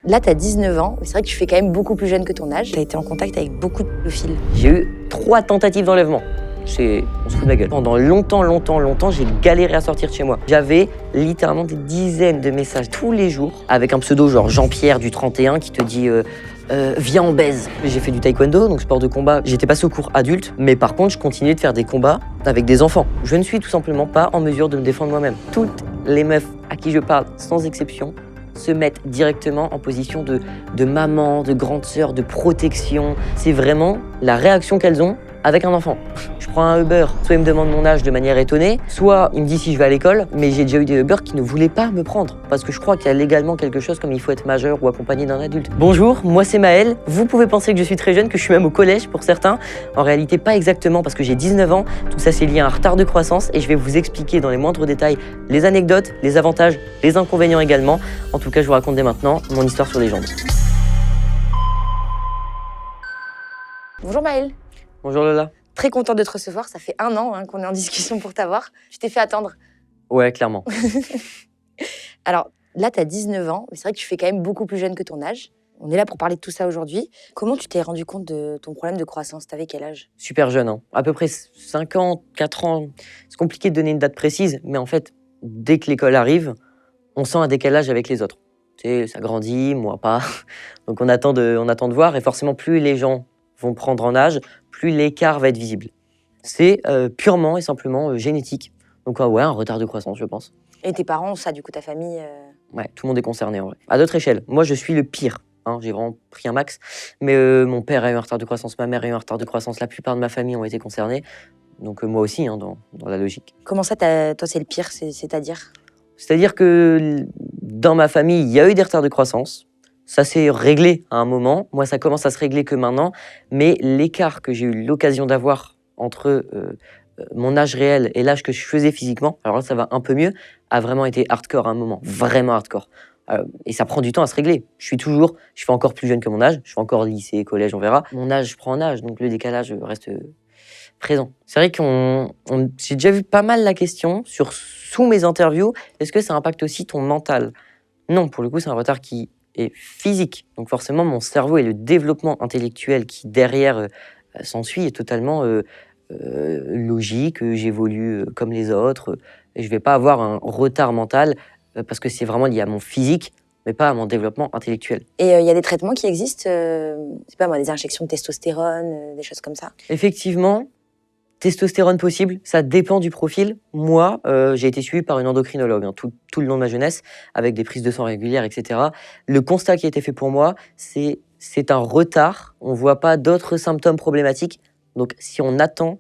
Là, tu as 19 ans, c'est vrai que tu fais quand même beaucoup plus jeune que ton âge. Tu as été en contact avec beaucoup de pédophiles. J'ai eu 3 tentatives d'enlèvement. On se fout de ma gueule. Pendant longtemps, j'ai galéré à sortir de chez moi. J'avais littéralement des dizaines de messages tous les jours avec un pseudo genre Jean-Pierre du 31 qui te dit viens on baise. J'ai fait du taekwondo, donc sport de combat. J'étais passé au cours adulte, mais par contre, je continuais de faire des combats avec des enfants. Je ne suis tout simplement pas en mesure de me défendre moi-même. Toutes les meufs à qui je parle, sans exception, se mettent directement en position de maman, de grande sœur, de protection. C'est vraiment la réaction qu'elles ont avec un enfant. Je prends un Uber, soit il me demande mon âge de manière étonnée, soit il me dit si je vais à l'école, mais j'ai déjà eu des Uber qui ne voulaient pas me prendre, parce que je crois qu'il y a légalement quelque chose comme il faut être majeur ou accompagné d'un adulte. Bonjour, moi c'est Maël. Vous pouvez penser que je suis très jeune, que je suis même au collège pour certains. En réalité, pas exactement, parce que j'ai 19 ans. Tout ça, c'est lié à un retard de croissance, et je vais vous expliquer dans les moindres détails les anecdotes, les avantages, les inconvénients également. En tout cas, je vous raconte dès maintenant mon histoire sur les jambes. Bonjour Maël. Bonjour Lola. Très contente de te recevoir, ça fait 1 an qu'on est en discussion pour t'avoir. Tu t'es fait attendre. Ouais, clairement. Alors là, tu as 19 ans, c'est vrai que tu fais quand même beaucoup plus jeune que ton âge. On est là pour parler de tout ça aujourd'hui. Comment tu t'es rendu compte de ton problème de croissance? T'avais quel âge? Super jeune, hein. À peu près 5 ans, 4 ans. C'est compliqué de donner une date précise, mais en fait, dès que l'école arrive, on sent un décalage avec les autres. Tu sais, ça grandit, moi pas. Donc on attend de voir, et forcément, plus les gens vont prendre en âge, plus l'écart va être visible. C'est purement et simplement génétique. Donc ouais, un retard de croissance, je pense. Et tes parents, ça, du coup, ta famille Ouais, tout le monde est concerné en vrai. À d'autres échelles. Moi, je suis le pire. Hein, j'ai vraiment pris un max. Mais mon père a eu un retard de croissance, ma mère a eu un retard de croissance, la plupart de ma famille ont été concernés. Donc moi aussi, hein, dans la logique. Comment ça, toi, c'est le pire, c'est-à-dire? C'est-à-dire que dans ma famille, il y a eu des retards de croissance. Ça s'est réglé à un moment. Moi, ça commence à se régler que maintenant. Mais l'écart que j'ai eu l'occasion d'avoir entre mon âge réel et l'âge que je faisais physiquement, alors là, ça va un peu mieux, a vraiment été hardcore à un moment. Vraiment hardcore. Et ça prend du temps à se régler. Je fais encore plus jeune que mon âge. Je fais encore lycée, collège, on verra. Mon âge prend en âge, donc le décalage reste présent. C'est vrai j'ai déjà vu pas mal la question sous mes interviews. Est-ce que ça impacte aussi ton mental? Non, pour le coup, c'est un retard qui est physique. Donc forcément, mon cerveau et le développement intellectuel qui derrière s'ensuit est totalement logique. J'évolue comme les autres. Et je vais pas avoir un retard mental parce que c'est vraiment lié à mon physique, mais pas à mon développement intellectuel. Et il y a des traitements qui existent, c'est pas moi, des injections de testostérone, des choses comme ça? Effectivement, testostérone possible, ça dépend du profil. Moi, j'ai été suivi par une endocrinologue hein, tout le long de ma jeunesse, avec des prises de sang régulières, etc. Le constat qui a été fait pour moi, c'est un retard. On ne voit pas d'autres symptômes problématiques. Donc, si on attend,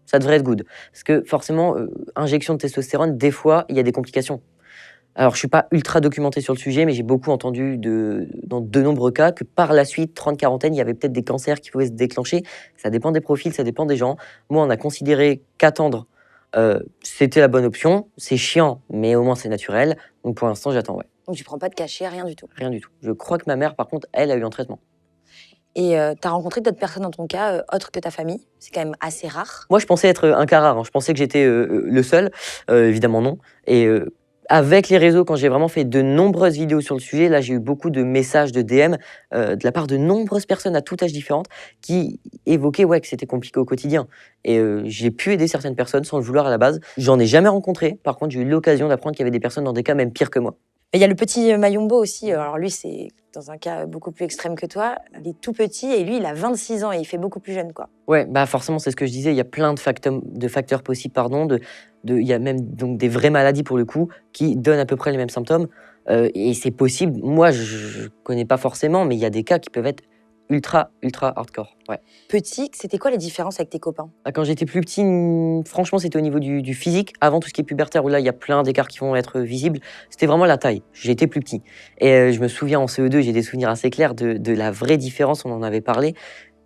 ça devrait être good. Parce que forcément, injection de testostérone, des fois, il y a des complications. Alors, je ne suis pas ultra documenté sur le sujet, mais j'ai beaucoup entendu dans de nombreux cas que par la suite, 30-40, il y avait peut-être des cancers qui pouvaient se déclencher. Ça dépend des profils, ça dépend des gens. Moi, on a considéré qu'attendre, c'était la bonne option. C'est chiant, mais au moins c'est naturel. Donc pour l'instant, j'attends, ouais. Donc tu prends pas de cachet, rien du tout? Rien du tout. Je crois que ma mère, par contre, elle a eu un traitement. Et tu as rencontré d'autres personnes dans ton cas, autres que ta famille? C'est quand même assez rare. Moi, je pensais être un cas rare. Hein. Je pensais que j'étais le seul. Évidemment, non. Et avec les réseaux, quand j'ai vraiment fait de nombreuses vidéos sur le sujet, là, j'ai eu beaucoup de messages de DM de la part de nombreuses personnes à tout âge différentes qui évoquaient que c'était compliqué au quotidien. Et j'ai pu aider certaines personnes sans le vouloir à la base. J'en ai jamais rencontré. Par contre, j'ai eu l'occasion d'apprendre qu'il y avait des personnes dans des cas même pires que moi. Il y a le petit Mayombo aussi. Alors lui, c'est dans un cas beaucoup plus extrême que toi. Il est tout petit et lui, il a 26 ans et il fait beaucoup plus jeune, quoi. Ouais, bah forcément, c'est ce que je disais. Il y a plein de facteurs possibles, pardon. Il y a même donc des vraies maladies pour le coup qui donnent à peu près les mêmes symptômes. Et c'est possible. Moi, je connais pas forcément, mais il y a des cas qui peuvent être ultra hardcore. Ouais. Petit, c'était quoi les différences avec tes copains? Quand j'étais plus petit, franchement, c'était au niveau du physique. Avant tout ce qui est pubertaire, où là, il y a plein d'écarts qui vont être visibles. C'était vraiment la taille. J'étais plus petit. Et je me souviens en CE2, j'ai des souvenirs assez clairs de la vraie différence. On en avait parlé.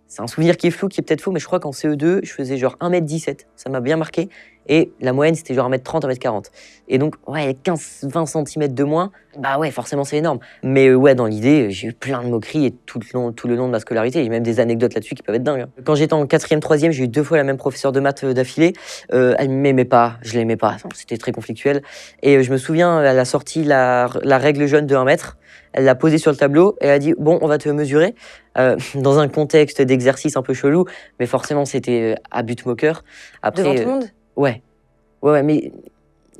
C'est un souvenir qui est flou, qui est peut-être faux, mais je crois qu'en CE2, je faisais genre 1m17. Ça m'a bien marqué. et la moyenne, c'était genre 1m30, 1m40. Et donc, ouais, 15-20 cm de moins, bah ouais, forcément, c'est énorme. Mais ouais, dans l'idée, j'ai eu plein de moqueries et tout le long de ma scolarité. Il y a même des anecdotes là-dessus qui peuvent être dingues. Quand j'étais en 4e, 3e, j'ai eu 2 fois la même professeure de maths d'affilée. Elle m'aimait pas, je l'aimais pas, enfin, c'était très conflictuel. Et je me souviens, elle a sorti la règle jaune de 1 mètre. Elle l'a posée sur le tableau et elle a dit « Bon, on va te mesurer ». Dans un contexte d'exercice un peu chelou, mais forcément, c'était à but moqueur. Après, Devant tout le monde? Ouais. Ouais, mais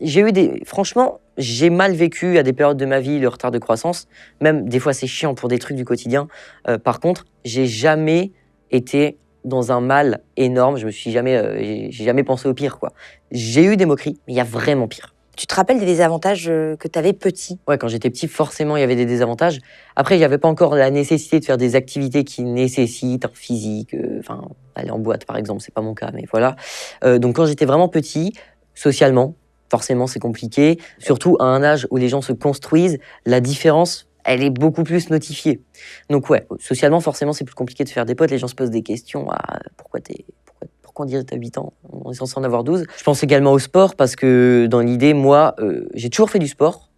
j'ai eu des... Franchement, j'ai mal vécu à des périodes de ma vie le retard de croissance. Même des fois, c'est chiant pour des trucs du quotidien. Par contre, j'ai jamais été dans un mal énorme. J'ai jamais pensé au pire, quoi. J'ai eu des moqueries, mais il y a vraiment pire. Tu te rappelles des désavantages que tu avais petit? Ouais, quand j'étais petit, forcément, il y avait des désavantages. Après, il n'y avait pas encore la nécessité de faire des activités qui nécessitent un physique. Enfin, aller en boîte, par exemple, c'est pas mon cas, mais voilà. Donc, quand j'étais vraiment petit, socialement, forcément, c'est compliqué. Surtout à un âge où les gens se construisent, la différence, elle est beaucoup plus notifiée. Donc, ouais, socialement, forcément, c'est plus compliqué de faire des potes. Les gens se posent des questions. Ah, pourquoi on dirait que t'as 8 ans, on est censé en avoir 12. Je pense également au sport parce que dans l'idée, moi, j'ai toujours fait du sport.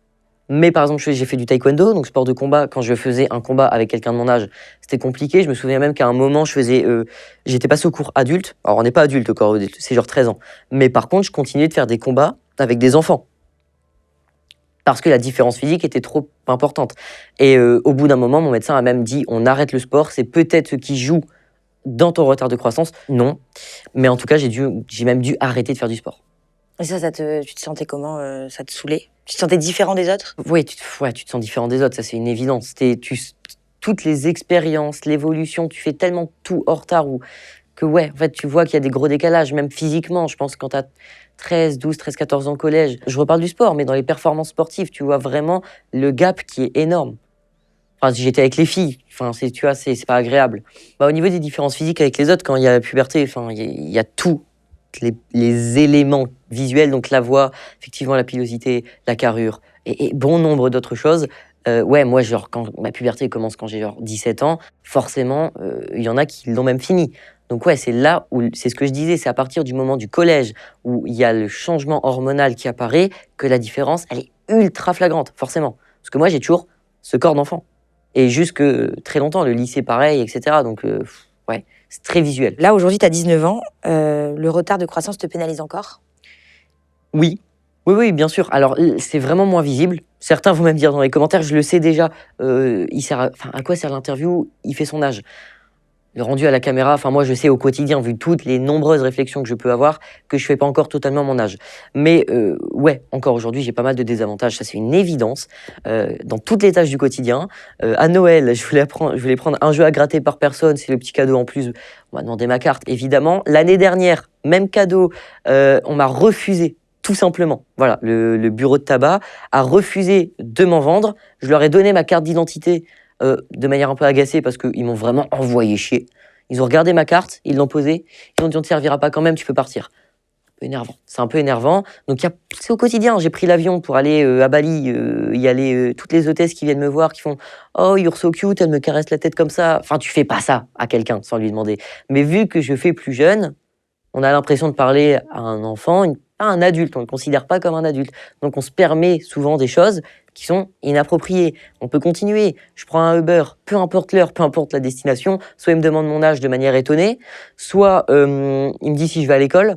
Mais par exemple, j'ai fait du taekwondo, donc sport de combat. Quand je faisais un combat avec quelqu'un de mon âge, c'était compliqué. Je me souviens même qu'à un moment, j'étais passé au cours adulte. Alors, on n'est pas adulte au corps adulte, c'est genre 13 ans. Mais par contre, je continuais de faire des combats avec des enfants. Parce que la différence physique était trop importante. Et au bout d'un moment, mon médecin a même dit, on arrête le sport, c'est peut-être ce qui joue dans ton retard de croissance, non. Mais en tout cas, j'ai même dû arrêter de faire du sport. Et ça tu te sentais comment? Ça te saoulait? Tu te sentais différent des autres? Oui, tu te sens différent des autres, ça c'est une évidence. Toutes les expériences, l'évolution, tu fais tellement tout hors retard que ouais, en fait, tu vois qu'il y a des gros décalages, même physiquement. Je pense que quand tu as 13, 14 ans au collège, je reparle du sport, mais dans les performances sportives, tu vois vraiment le gap qui est énorme. Enfin, si j'étais avec les filles, enfin, tu vois, c'est pas agréable. Bah, au niveau des différences physiques avec les autres, quand il y a la puberté, enfin, il y a tous les éléments visuels, donc la voix, effectivement, la pilosité, la carrure, et bon nombre d'autres choses. Ouais, moi, genre, quand ma puberté commence quand j'ai genre 17 ans, forcément, il y en a qui l'ont même fini. Donc ouais, c'est là où, c'est ce que je disais, c'est à partir du moment du collège où il y a le changement hormonal qui apparaît que la différence, elle est ultra flagrante, forcément. Parce que moi, j'ai toujours ce corps d'enfant. Et jusque très longtemps, le lycée pareil, etc. Donc, ouais, c'est très visuel. Là, aujourd'hui, tu as 19 ans. Le retard de croissance te pénalise encore? Oui, oui, bien sûr. Alors, c'est vraiment moins visible. Certains vont même dire dans les commentaires, je le sais déjà, à quoi sert l'interview? Il fait son âge. Le rendu à la caméra, enfin moi je sais au quotidien, vu toutes les nombreuses réflexions que je peux avoir, que je fais pas encore totalement mon âge. Mais ouais, encore aujourd'hui, j'ai pas mal de désavantages, ça c'est une évidence, dans toutes les tâches du quotidien. À Noël, je voulais prendre un jeu à gratter par personne, c'est le petit cadeau en plus, on m'a demandé ma carte, évidemment. L'année dernière, même cadeau, on m'a refusé. Tout simplement. Voilà, le bureau de tabac a refusé de m'en vendre. Je leur ai donné ma carte d'identité de manière un peu agacée parce qu'ils m'ont vraiment envoyé chier. Ils ont regardé ma carte, ils l'ont posée, ils ont dit on ne te servira pas quand même, tu peux partir. Énervant. C'est un peu énervant. Donc c'est au quotidien. J'ai pris l'avion pour aller à Bali, y aller toutes les hôtesses qui viennent me voir, qui font oh you're so cute, elle me caresse la tête comme ça. Enfin tu fais pas ça à quelqu'un sans lui demander. Mais vu que je fais plus jeune, on a l'impression de parler à un enfant, pas un adulte, on ne le considère pas comme un adulte. Donc on se permet souvent des choses qui sont inappropriées. On peut continuer. Je prends un Uber, peu importe l'heure, peu importe la destination, soit il me demande mon âge de manière étonnée, soit il me dit si je vais à l'école.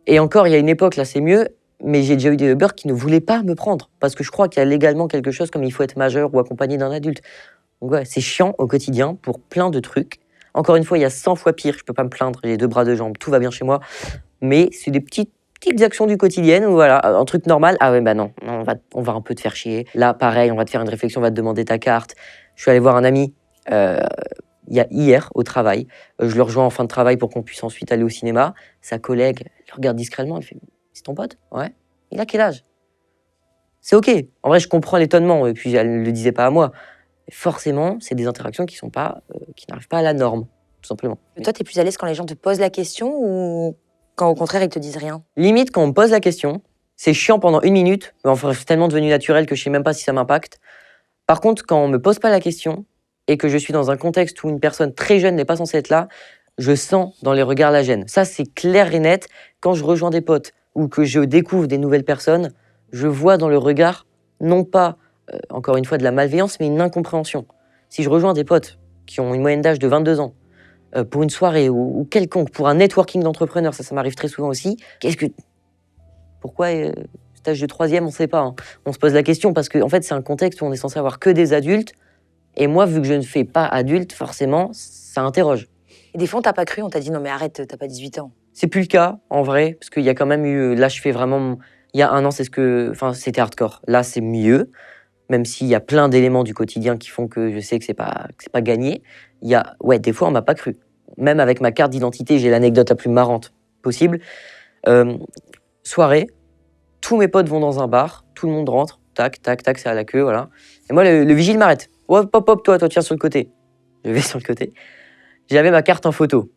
Et encore, il y a une époque, là c'est mieux, mais j'ai déjà eu des Uber qui ne voulaient pas me prendre, parce que je crois qu'il y a légalement quelque chose comme il faut être majeur ou accompagné d'un adulte. Donc ouais, c'est chiant au quotidien pour plein de trucs. Encore une fois, il y a 100 fois pire, je peux pas me plaindre, j'ai 2 bras, 2 jambes, tout va bien chez moi. Mais c'est des petites actions du quotidien où voilà, un truc normal, ah ouais, bah non, on va un peu te faire chier. Là, pareil, on va te faire une réflexion, on va te demander ta carte. Je suis allé voir un ami hier au travail. Je le rejoins en fin de travail pour qu'on puisse ensuite aller au cinéma. Sa collègue, elle le regarde discrètement, elle fait « C'est ton pote ?»« Ouais. »« Il a quel âge ?» C'est ok. En vrai, je comprends l'étonnement, et puis elle ne le disait pas à moi. Forcément, c'est des interactions qui n'arrivent pas à la norme, tout simplement. Toi, tu es plus à l'aise quand les gens te posent la question ou quand au contraire ils te disent rien? Limite, quand on me pose la question, c'est chiant pendant 1 minute, mais enfin, c'est tellement devenu naturel que je sais même pas si ça m'impacte. Par contre, quand on me pose pas la question et que je suis dans un contexte où une personne très jeune n'est pas censée être là, je sens dans les regards la gêne. Ça, c'est clair et net. Quand je rejoins des potes ou que je découvre des nouvelles personnes, je vois dans le regard, non pas, encore une fois, de la malveillance, mais une incompréhension. Si je rejoins des potes qui ont une moyenne d'âge de 22 ans, pour une soirée ou quelconque, pour un networking d'entrepreneurs, ça m'arrive très souvent aussi, pourquoi stage de troisième, on ne sait pas. Hein. On se pose la question parce que en fait, c'est un contexte où on est censé avoir que des adultes. Et moi, vu que je ne fais pas adulte, forcément, ça interroge. Et des fois, on t'a pas cru, on t'a dit non mais arrête, t'as pas 18 ans. C'est plus le cas, en vrai, parce qu'il y a quand même eu... Là, je fais vraiment... Il y a un an, c'était hardcore. Là, c'est mieux, même s'il y a plein d'éléments du quotidien qui font que je sais que c'est pas gagné. Des fois, on m'a pas cru. Même avec ma carte d'identité, j'ai l'anecdote la plus marrante possible. Soirée, tous mes potes vont dans un bar, tout le monde rentre, tac, tac, tac, c'est à la queue, voilà. Et moi, le vigile m'arrête. Hop, hop, hop, toi, tiens sur le côté. Je vais sur le côté. J'avais ma carte en photo,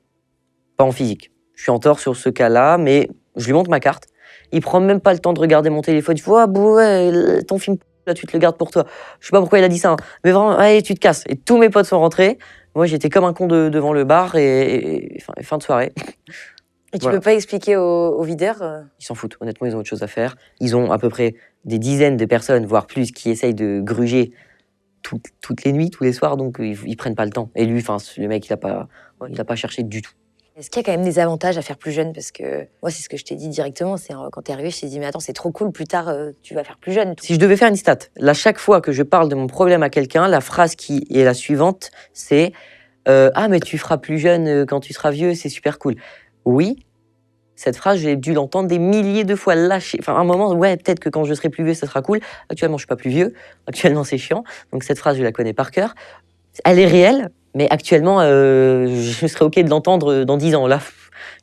pas en physique. Je suis en tort sur ce cas-là, mais je lui montre ma carte. Il prend même pas le temps de regarder mon téléphone. Il fait ouais, ton film, là, tu te le gardes pour toi. Je sais pas pourquoi il a dit ça, hein. Mais vraiment, allez, tu te casses. Et tous mes potes sont rentrés. Moi, j'étais comme un con devant le bar et fin de soirée. Et tu peux pas expliquer aux videurs Ils s'en foutent. Honnêtement, ils ont autre chose à faire. Ils ont à peu près des dizaines de personnes, voire plus, qui essayent de gruger toutes les nuits, tous les soirs, donc ils prennent pas le temps. Et lui, le mec, il a pas cherché du tout. Est-ce qu'il y a quand même des avantages à faire plus jeune? Parce que moi, c'est ce que je t'ai dit directement. C'est quand t'es arrivé, je t'ai dit mais attends, c'est trop cool. Plus tard, tu vas faire plus jeune. Si je devais faire une stat, là, chaque fois que je parle de mon problème à quelqu'un, la phrase qui est la suivante, c'est ah mais tu feras plus jeune quand tu seras vieux, c'est super cool. Oui. Cette phrase, j'ai dû l'entendre des milliers de fois lâcher. Enfin, à un moment, ouais, peut-être que quand je serai plus vieux, ça sera cool. Actuellement, je suis pas plus vieux. Actuellement, c'est chiant. Donc, cette phrase, je la connais par cœur. Elle est réelle, mais actuellement, je serais OK de l'entendre dans 10 ans. Là,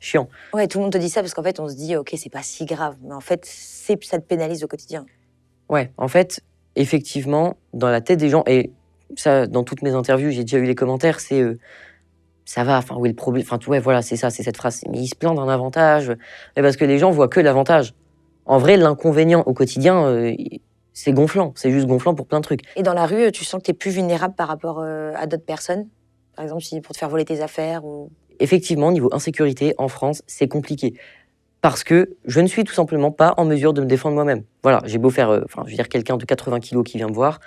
chiant. Ouais, tout le monde te dit ça parce qu'en fait, on se dit, OK, c'est pas si grave. Mais en fait, ça te pénalise au quotidien. Ouais, en fait, effectivement, dans la tête des gens, et ça, dans toutes mes interviews, j'ai déjà eu les commentaires, c'est... ça va, enfin, où est le problème? Enfin, ouais, voilà, c'est ça, c'est cette phrase. Mais il se plaint d'un avantage. Mais parce que les gens voient que l'avantage. En vrai, l'inconvénient au quotidien, c'est gonflant. C'est juste gonflant pour plein de trucs. Et dans la rue, tu sens que tu es plus vulnérable par rapport à d'autres personnes? Par exemple, pour te faire voler tes affaires ou... Effectivement, niveau insécurité, en France, c'est compliqué. Parce que je ne suis tout simplement pas en mesure de me défendre moi-même. Voilà, j'ai beau faire... je veux dire, quelqu'un de 80 kilos qui vient me voir,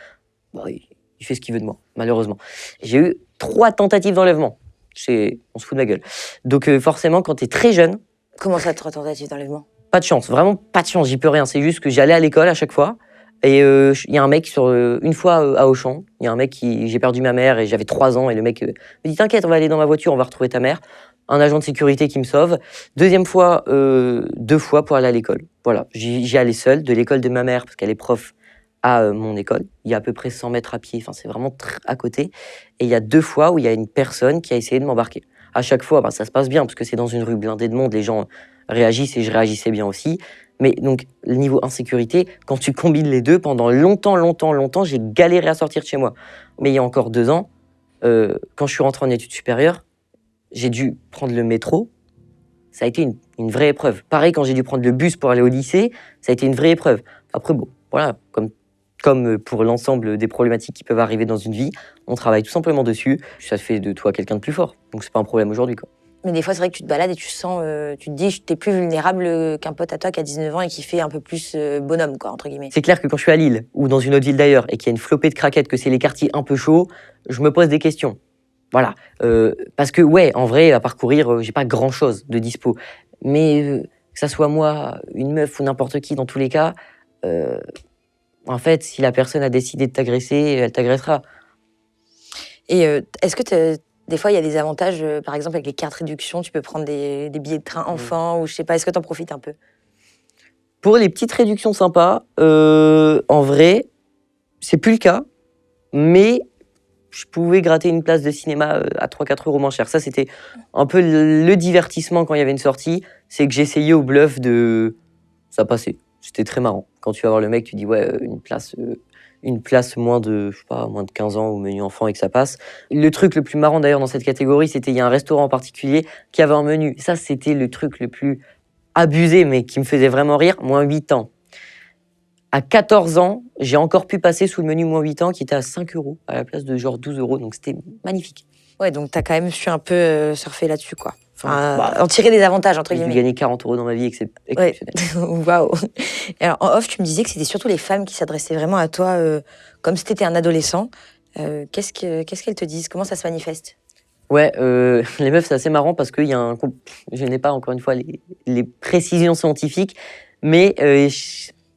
bah, il fait ce qu'il veut de moi, malheureusement. J'ai eu 3 tentatives d'enlèvement. On se fout de ma gueule. Donc forcément, quand t'es très jeune... Comment ça, 3 tentatives d'enlèvement? Pas de chance, vraiment pas de chance, j'y peux rien. C'est juste que j'allais à l'école à chaque fois. Et il y a un mec, une fois à Auchan, il y a un mec j'ai perdu ma mère et j'avais 3 ans. Et le mec me dit, t'inquiète, on va aller dans ma voiture, on va retrouver ta mère. Un agent de sécurité qui me sauve. Deuxième fois, 2 fois pour aller à l'école. Voilà, j'y allais seul, de l'école de ma mère, parce qu'elle est prof, à mon école. Il y a à peu près 100 mètres à pied, enfin c'est vraiment à côté. Et il y a 2 fois où il y a une personne qui a essayé de m'embarquer. À chaque fois, ça se passe bien, parce que c'est dans une rue blindée de monde, les gens réagissent et je réagissais bien aussi. Mais donc, le niveau insécurité, quand tu combines les deux, pendant longtemps, j'ai galéré à sortir de chez moi. Mais il y a encore 2 ans, quand je suis rentré en études supérieures, j'ai dû prendre le métro. Ça a été une vraie épreuve. Pareil, quand j'ai dû prendre le bus pour aller au lycée, ça a été une vraie épreuve. Après, bon, voilà, comme pour l'ensemble des problématiques qui peuvent arriver dans une vie, on travaille tout simplement dessus. Ça fait de toi quelqu'un de plus fort. Donc c'est pas un problème aujourd'hui, quoi. Mais des fois, c'est vrai que tu te balades et tu te dis, t'es plus vulnérable qu'un pote à toi qui a 19 ans et qui fait un peu plus bonhomme, quoi, entre guillemets. C'est clair que quand je suis à Lille ou dans une autre ville d'ailleurs et qu'il y a une flopée de craquettes, que c'est les quartiers un peu chauds, je me pose des questions. Voilà. Parce que, ouais, en vrai, à parcourir, j'ai pas grand-chose de dispo. Mais que ça soit moi, une meuf ou n'importe qui, dans tous les cas, en fait, si la personne a décidé de t'agresser, elle t'agressera. Et est-ce que des fois, il y a des avantages, par exemple, avec les cartes réduction, tu peux prendre des billets de train enfant, ou je sais pas, est-ce que tu en profites un peu? Pour les petites réductions sympas, en vrai, c'est plus le cas, mais je pouvais gratter une place de cinéma à 3-4 euros moins cher. Ça, c'était un peu le divertissement quand il y avait une sortie, c'est que j'essayais au bluff de... Ça passait. C'était très marrant. Quand tu vas voir le mec, tu dis, ouais, une place moins de 15 ans au menu enfant et que ça passe. Le truc le plus marrant d'ailleurs dans cette catégorie, c'était il y a un restaurant en particulier qui avait un menu. Ça, c'était le truc le plus abusé, mais qui me faisait vraiment rire, moins 8 ans. À 14 ans, j'ai encore pu passer sous le menu moins 8 ans qui était à 5 euros à la place de genre 12 euros, donc c'était magnifique. Ouais, donc t'as quand même su un peu surfer là-dessus, quoi. En tirer des avantages, entre J'ai guillemets. gagné 40 € dans ma vie, exceptionnel. Waouh. Alors, en off, tu me disais que c'était surtout les femmes qui s'adressaient vraiment à toi, comme si tu étais un adolescent. Qu'est-ce qu'elles te disent? Comment ça se manifeste? Ouais, les meufs, c'est assez marrant parce qu'il y a je n'ai pas, encore une fois, les précisions scientifiques, mais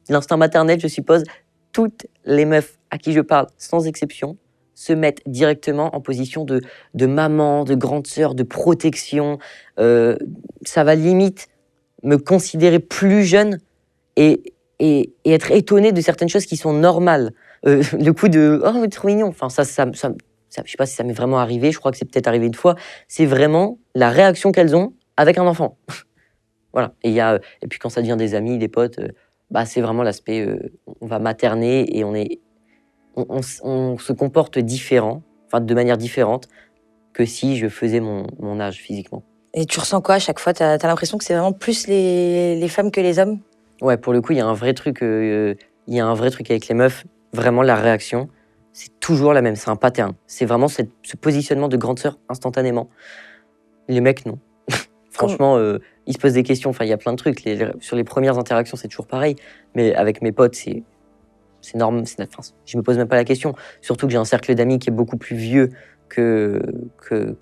l'instinct maternel, je suppose, toutes les meufs à qui je parle, sans exception, se mettent directement en position de maman, de grande sœur, de protection. Ça va limite me considérer plus jeune et être étonné de certaines choses qui sont normales. Le coup de « Oh, c'est trop mignon !» Enfin, ça, je sais pas si ça m'est vraiment arrivé, je crois que c'est peut-être arrivé une fois. C'est vraiment la réaction qu'elles ont avec un enfant. Voilà. Et puis quand ça devient des amis, des potes, c'est vraiment l'aspect on va materner et on se comporte différent, enfin de manière différente que si je faisais mon âge physiquement. Et tu ressens quoi à chaque fois? T'as l'impression que c'est vraiment plus les femmes que les hommes? Ouais, pour le coup, il y a un vrai truc avec les meufs. Vraiment, la réaction, c'est toujours la même. C'est un pattern. C'est vraiment ce positionnement de grande sœur instantanément. Les mecs, non. Franchement, ils se posent des questions. Enfin, il y a plein de trucs. Sur les premières interactions, c'est toujours pareil. Mais avec mes potes, c'est normal. Je me pose même pas la question. Surtout que j'ai un cercle d'amis qui est beaucoup plus vieux que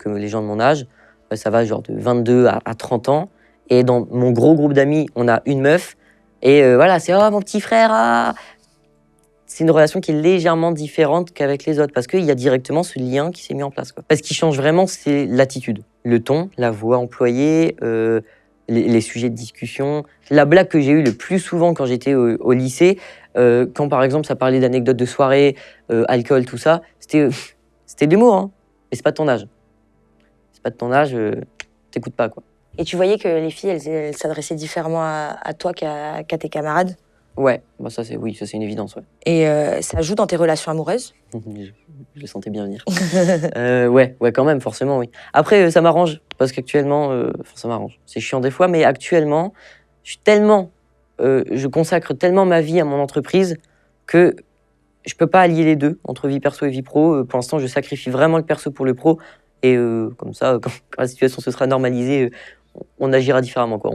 les gens de mon âge. Ça va genre de 22 à 30 ans. Et dans mon gros groupe d'amis, on a une meuf. Et voilà, c'est « Oh, mon petit frère, ah !» C'est une relation qui est légèrement différente qu'avec les autres, parce qu'il y a directement ce lien qui s'est mis en place, quoi. Ce qui change vraiment, c'est l'attitude, le ton, la voix employée, les sujets de discussion. La blague que j'ai eue le plus souvent quand j'étais au lycée, quand par exemple ça parlait d'anecdotes de soirée, alcool, tout ça, c'était de l'humour, hein. Mais c'est pas de ton âge. C'est pas de ton âge, t'écoutes pas, quoi. Et tu voyais que les filles, elles s'adressaient différemment à toi qu'à tes camarades? Ouais, ça c'est une évidence, ouais. Et ça joue dans tes relations amoureuses? Je le sentais bien venir. Ouais, quand même, forcément, oui. Après, ça m'arrange, parce qu'actuellement, ça m'arrange. C'est chiant des fois, mais actuellement, je consacre tellement ma vie à mon entreprise que je peux pas allier les deux, entre vie perso et vie pro. Pour l'instant, je sacrifie vraiment le perso pour le pro, et comme ça, quand la situation se sera normalisée, on agira différemment, quoi.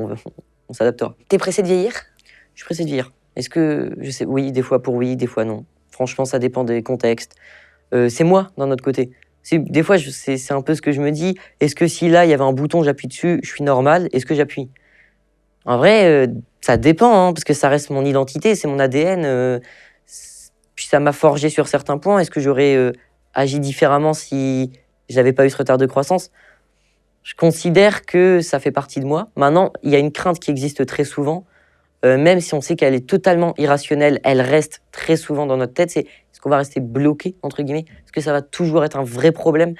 On s'adaptera. T'es pressé de vieillir? Je suis pressé de vieillir. Est-ce que, je sais, oui, des fois pour oui, des fois non. Franchement, ça dépend des contextes. C'est moi, d'un autre côté. Des fois, c'est un peu ce que je me dis. Est-ce que si là, il y avait un bouton, j'appuie dessus, je suis normal? Est-ce que j'appuie? En vrai, ça dépend, hein, parce que ça reste mon identité, c'est mon ADN. Puis ça m'a forgé sur certains points. Est-ce que j'aurais agi différemment si j'avais pas eu ce retard de croissance? Je considère que ça fait partie de moi. Maintenant, il y a une crainte qui existe très souvent. Même si on sait qu'elle est totalement irrationnelle, elle reste très souvent dans notre tête. C'est est-ce qu'on va rester bloqué, entre guillemets? Est-ce que ça va toujours être un vrai problème?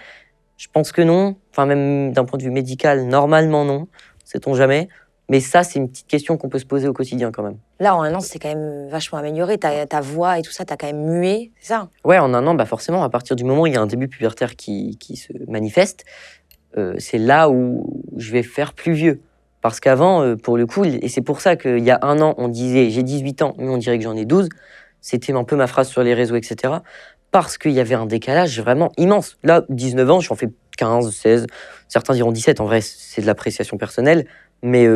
Je pense que non. Enfin, même d'un point de vue médical, normalement non. Sait-on jamais. Mais ça, c'est une petite question qu'on peut se poser au quotidien quand même. Là, en un an, c'est quand même vachement amélioré. Ta voix et tout ça, t'as quand même mué, c'est ça? Ouais, en un an, forcément, à partir du moment où il y a un début pubertaire qui se manifeste, c'est là où je vais faire plus vieux. Parce qu'avant, pour le coup, et c'est pour ça qu'il y a un an, on disait « j'ai 18 ans, mais on dirait que j'en ai 12 », c'était un peu ma phrase sur les réseaux, etc. Parce qu'il y avait un décalage vraiment immense. Là, 19 ans, j'en fais 15, 16, certains diront 17, en vrai, c'est de l'appréciation personnelle, mais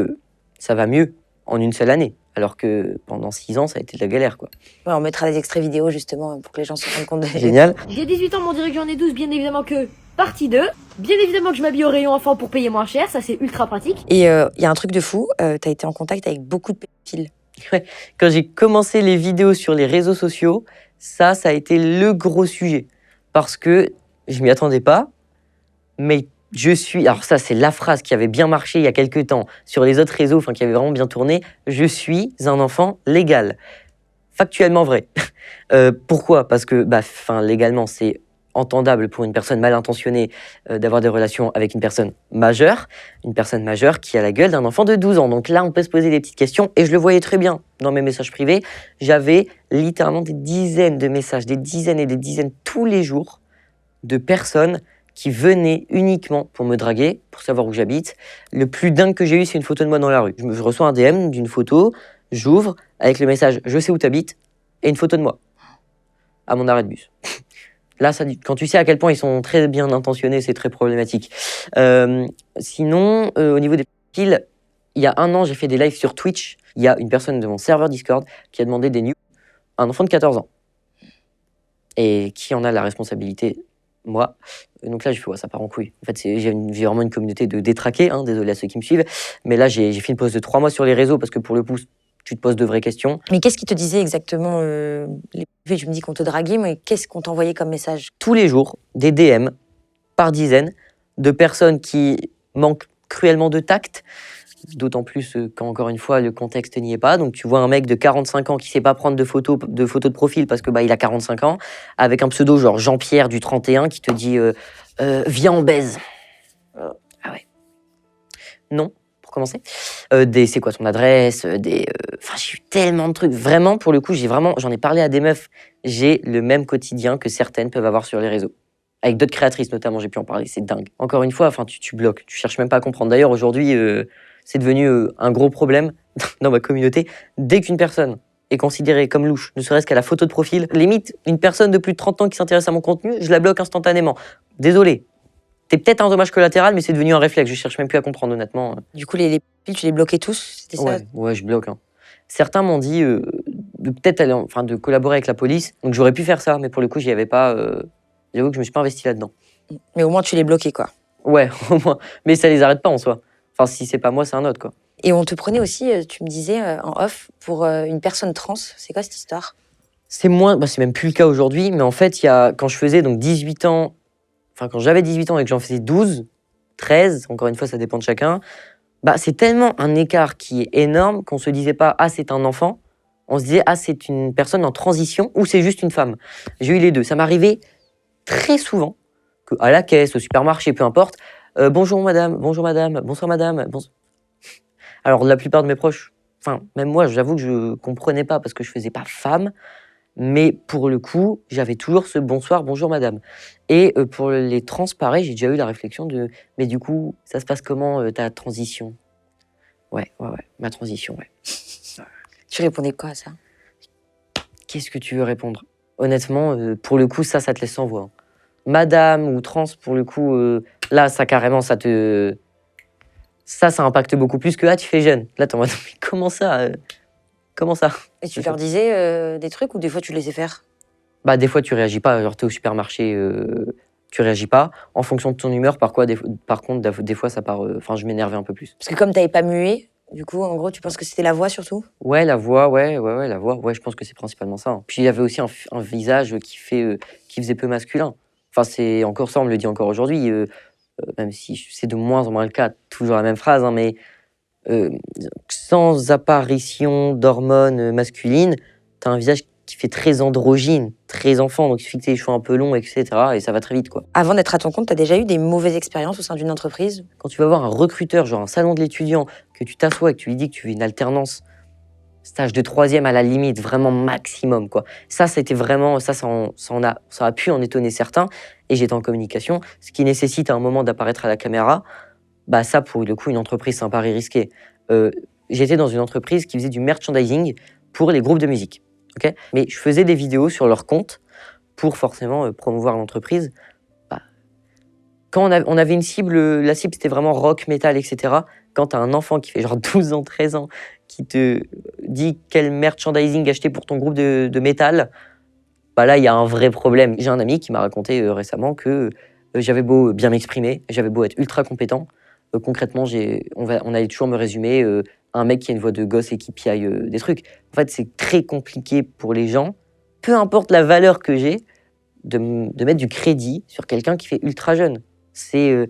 ça va mieux en une seule année. Alors que pendant 6 ans, ça a été de la galère, quoi. Ouais, on mettra des extraits vidéo, justement, pour que les gens se rendent compte de... Génial. J'ai 18 ans, mais on dirait que j'en ai 12, bien évidemment que partie 2. Bien évidemment que je m'habille au rayon enfant pour payer moins cher, ça c'est ultra pratique. Et il y a un truc de fou, t'as été en contact avec beaucoup de pédophiles. Ouais. Quand j'ai commencé les vidéos sur les réseaux sociaux, ça a été le gros sujet. Parce que je m'y attendais pas, mais alors ça c'est la phrase qui avait bien marché il y a quelques temps sur les autres réseaux, qui avait vraiment bien tourné, je suis un enfant légal. Factuellement vrai. Pourquoi? Parce que légalement c'est entendable pour une personne mal intentionnée d'avoir des relations avec une personne majeure qui a la gueule d'un enfant de 12 ans. Donc là, on peut se poser des petites questions, et je le voyais très bien dans mes messages privés. J'avais littéralement des dizaines de messages, des dizaines et des dizaines tous les jours de personnes qui venaient uniquement pour me draguer, pour savoir où j'habite. Le plus dingue que j'ai eu, c'est une photo de moi dans la rue. Je reçois un DM d'une photo, j'ouvre, avec le message « Je sais où t'habites » et une photo de moi, à mon arrêt de bus. Là, quand tu sais à quel point ils sont très bien intentionnés, c'est très problématique. Sinon, au niveau des profils, il y a 1 an, j'ai fait des lives sur Twitch. Il y a une personne de mon serveur Discord qui a demandé des nudes à un enfant de 14 ans. Et qui en a la responsabilité? Moi. Donc là, j'ai fait, ouais, ça part en couille. En fait, j'ai vraiment une communauté de détraqués, hein, désolé à ceux qui me suivent. Mais là, j'ai fait une pause de 3 mois sur les réseaux parce que pour le coup, tu te poses de vraies questions. Mais qu'est-ce qu'ils te disaient exactement Tu me dis qu'on te draguait, mais qu'est-ce qu'on t'envoyait comme message? Tous les jours, des DM par dizaines de personnes qui manquent cruellement de tact. D'autant plus quand, encore une fois, le contexte n'y est pas. Donc, tu vois un mec de 45 ans qui ne sait pas prendre de photos de profil parce que il a 45 ans, avec un pseudo genre Jean-Pierre du 31 qui te dit viens, on baise. Ah ouais. Non, pour commencer. C'est quoi ton adresse Enfin, j'ai eu tellement de trucs. Vraiment, pour le coup, j'en ai parlé à des meufs. J'ai le même quotidien que certaines peuvent avoir sur les réseaux. Avec d'autres créatrices, notamment, j'ai pu en parler. C'est dingue. Encore une fois, enfin, tu bloques. Tu cherches même pas à comprendre. D'ailleurs, aujourd'hui, c'est devenu un gros problème dans ma communauté. Dès qu'une personne est considérée comme louche, ne serait-ce qu'à la photo de profil, limite, une personne de plus de 30 ans qui s'intéresse à mon contenu, je la bloque instantanément. Désolé. T'es peut-être un dommage collatéral, mais c'est devenu un réflexe. Je cherche même plus à comprendre, honnêtement. Du coup, les profils, tu les bloquais tous? C'était ça? Ouais, je bloque. Hein. Certains m'ont dit de collaborer avec la police. Donc j'aurais pu faire ça, mais pour le coup, j'y avais pas. J'avoue que je me suis pas investi là-dedans. Mais au moins, tu les bloquais, quoi. Ouais, au moins. Mais ça les arrête pas en soi. Enfin, si c'est pas moi, c'est un autre, quoi. Et on te prenait aussi, tu me disais en off, pour une personne trans. C'est quoi cette histoire? C'est même plus le cas aujourd'hui, mais en fait, quand je faisais donc 18 ans, enfin quand j'avais 18 ans et que j'en faisais 12, 13, encore une fois, ça dépend de chacun, c'est tellement un écart qui est énorme qu'on se disait pas « Ah, c'est un enfant », on se disait « Ah, c'est une personne en transition » ou « C'est juste une femme ». J'ai eu les deux. Ça m'arrivait très souvent, à la caisse, au supermarché, peu importe, bonjour madame, bonsoir madame. Alors la plupart de mes proches, enfin même moi, j'avoue que je comprenais pas parce que je faisais pas femme, mais pour le coup, j'avais toujours ce bonsoir, bonjour madame. Et pour les trans, pareil, j'ai déjà eu la réflexion de, mais du coup, ça se passe comment ta transition? Ouais, ma transition, ouais. Tu répondais quoi à ça? Qu'est-ce que tu veux répondre? Honnêtement, pour le coup, ça te laisse sans voix. Hein. Madame ou trans, pour le coup, là, ça carrément, ça impacte beaucoup plus que, ah, tu fais jeune. Là, t'es en mode, mais comment ça Comment ça? Et tu leur disais des trucs ou des fois tu les laissais faire? Des fois, tu réagis pas. Genre, t'es au supermarché, tu réagis pas. En fonction de ton humeur, par contre, des fois, ça part... Enfin, je m'énervais un peu plus. Parce que comme t'avais pas mué, du coup, en gros, tu penses que c'était la voix surtout? Ouais, la voix, ouais, la voix. Ouais, je pense que c'est principalement ça. Hein. Puis, il y avait aussi un visage qui faisait peu masculin. Enfin, c'est encore ça, on me le dit encore aujourd'hui. Même si c'est de moins en moins le cas, toujours la même phrase, hein, mais sans apparition d'hormones masculines, t'as un visage qui fait très androgyne, très enfant, donc il suffit que t'aies les cheveux un peu longs, etc. Et ça va très vite, quoi. Avant d'être à ton compte, t'as déjà eu des mauvaises expériences au sein d'une entreprise? Quand tu vas voir un recruteur, genre un salon de l'étudiant, que tu t'assois et que tu lui dis que tu veux une alternance, stage de 3e à la limite, vraiment maximum, quoi. Ça, c'était vraiment, ça a pu en étonner certains. Et j'étais en communication, ce qui nécessite à un moment d'apparaître à la caméra. Ça, pour le coup, une entreprise, c'est un pari risqué. J'étais dans une entreprise qui faisait du merchandising pour les groupes de musique. Okay, mais je faisais des vidéos sur leur compte pour forcément promouvoir l'entreprise. Quand on avait une cible, la cible c'était vraiment rock, metal, etc. Quand tu as un enfant qui fait genre 12 ans, 13 ans, qui te dit quel merchandising acheter pour ton groupe de métal, là il y a un vrai problème. J'ai un ami qui m'a raconté récemment que j'avais beau bien m'exprimer, j'avais beau être ultra compétent, concrètement on allait toujours me résumer un mec qui a une voix de gosse et qui piaille des trucs. En fait, c'est très compliqué pour les gens, peu importe la valeur que j'ai, de mettre du crédit sur quelqu'un qui fait ultra jeune. Je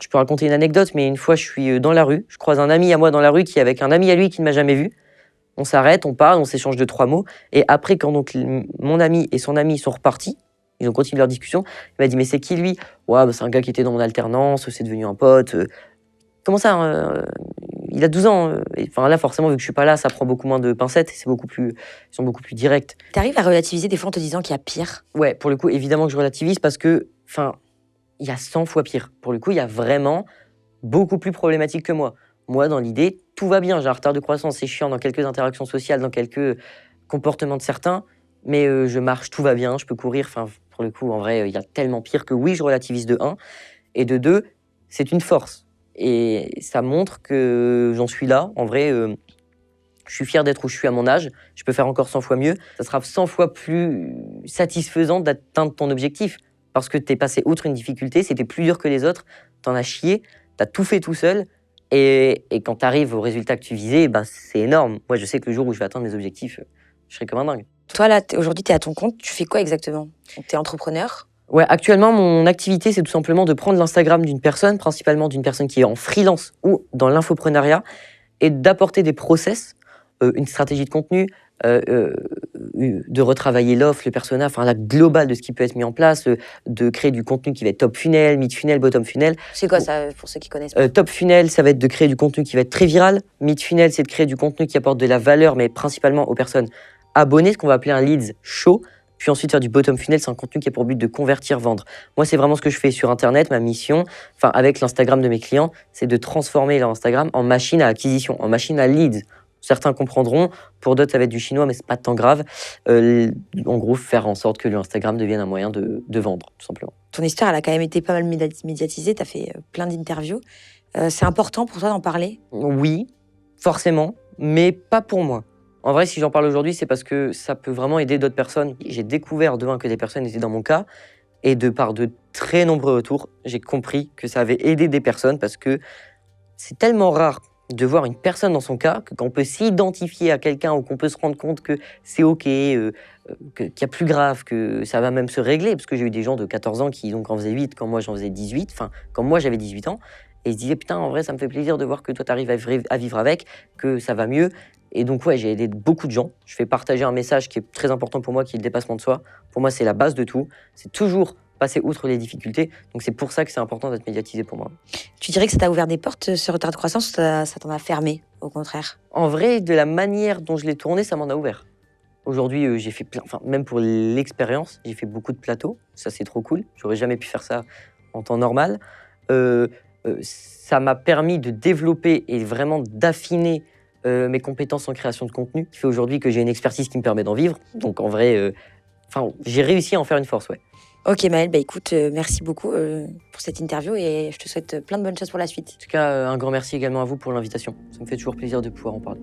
peux raconter une anecdote, mais une fois, je suis dans la rue, je croise un ami à moi dans la rue qui est avec un ami à lui qui ne m'a jamais vu. On s'arrête, on parle, on s'échange 2-3 mots, et après, quand donc mon ami et son ami sont repartis, ils ont continué leur discussion, il m'a dit « Mais c'est qui lui ?»« Ouais, c'est un gars qui était dans mon alternance, c'est devenu un pote. » Comment ça il a 12 ans. Enfin, là, forcément, vu que je suis pas là, ça prend beaucoup moins de pincettes et ils sont beaucoup plus directs. T'arrives à relativiser des fois en te disant qu'il y a pire? Ouais, pour le coup, évidemment que je relativise parce que, il y a 100 fois pire. Pour le coup, il y a vraiment beaucoup plus problématique que moi. Moi, dans l'idée, tout va bien. J'ai un retard de croissance, c'est chiant dans quelques interactions sociales, dans quelques comportements de certains. mais je marche, tout va bien, je peux courir. Enfin, pour le coup, en vrai, il y a tellement pire que oui, je relativise de 1. Et de 2, c'est une force. Et ça montre que j'en suis là. En vrai, je suis fier d'être où je suis à mon âge. Je peux faire encore 100 fois mieux. Ça sera 100 fois plus satisfaisant d'atteindre ton objectif. Parce que t'es passé outre une difficulté, c'était plus dur que les autres, t'en as chié, t'as tout fait tout seul. Et quand t'arrives au résultat que tu visais, ben, c'est énorme. Moi, je sais que le jour où je vais atteindre mes objectifs, je serai comme un dingue. Toi, là, aujourd'hui, tu es à ton compte. Tu fais quoi exactement? Tu es entrepreneur? Ouais, actuellement, mon activité, c'est tout simplement de prendre l'Instagram d'une personne, principalement d'une personne qui est en freelance ou dans l'infoprenariat, et d'apporter des process, une stratégie de contenu, de retravailler l'offre, le persona, enfin la globale de ce qui peut être mis en place, de créer du contenu qui va être top funnel, mid funnel, bottom funnel. C'est quoi ça, pour ceux qui connaissent pas? Top funnel, ça va être de créer du contenu qui va être très viral. Mid funnel, c'est de créer du contenu qui apporte de la valeur, mais principalement aux personnes abonnées, ce qu'on va appeler un leads chaud. Puis ensuite, faire du bottom funnel, c'est un contenu qui a pour but de convertir, vendre. Moi, c'est vraiment ce que je fais sur Internet. Ma mission, enfin avec l'Instagram de mes clients, c'est de transformer leur Instagram en machine à acquisition, en machine à leads. Certains comprendront, pour d'autres, ça va être du chinois, mais c'est pas tant grave. En gros, faire en sorte que l'Instagram devienne un moyen de vendre, tout simplement. Ton histoire, elle a quand même été pas mal médiatisée. Tu as fait plein d'interviews. C'est important pour toi d'en parler? Oui, forcément, mais pas pour moi. En vrai, si j'en parle aujourd'hui, c'est parce que ça peut vraiment aider d'autres personnes. J'ai découvert de un que des personnes étaient dans mon cas, et de par de très nombreux retours, j'ai compris que ça avait aidé des personnes parce que c'est tellement rare de voir une personne dans son cas que quand on peut s'identifier à quelqu'un ou qu'on peut se rendre compte que c'est OK, qu'il y a plus grave, que ça va même se régler. Parce que j'ai eu des gens de 14 ans qui donc en faisaient 8 quand moi j'en faisais 18, enfin quand moi j'avais 18 ans, et ils se disaient putain en vrai ça me fait plaisir de voir que toi t'arrives à vivre avec, que ça va mieux. Et donc ouais, j'ai aidé beaucoup de gens. Je fais partager un message qui est très important pour moi, qui est le dépassement de soi. Pour moi c'est la base de tout. C'est toujours passer outre les difficultés. Donc c'est pour ça que c'est important d'être médiatisé pour moi. Tu dirais que ça t'a ouvert des portes, ce retard de croissance, ou ça t'en a fermé, au contraire? En vrai, de la manière dont je l'ai tourné, ça m'en a ouvert. Aujourd'hui, j'ai fait plein, enfin même pour l'expérience, j'ai fait beaucoup de plateaux. Ça c'est trop cool. J'aurais jamais pu faire ça en temps normal. Ça m'a permis de développer et vraiment d'affiner mes compétences en création de contenu, qui fait aujourd'hui que j'ai une expertise qui me permet d'en vivre. Donc en vrai, j'ai réussi à en faire une force, ouais. Ok Maëlle, bah écoute, merci beaucoup pour cette interview et je te souhaite plein de bonnes choses pour la suite. En tout cas, un grand merci également à vous pour l'invitation. Ça me fait toujours plaisir de pouvoir en parler.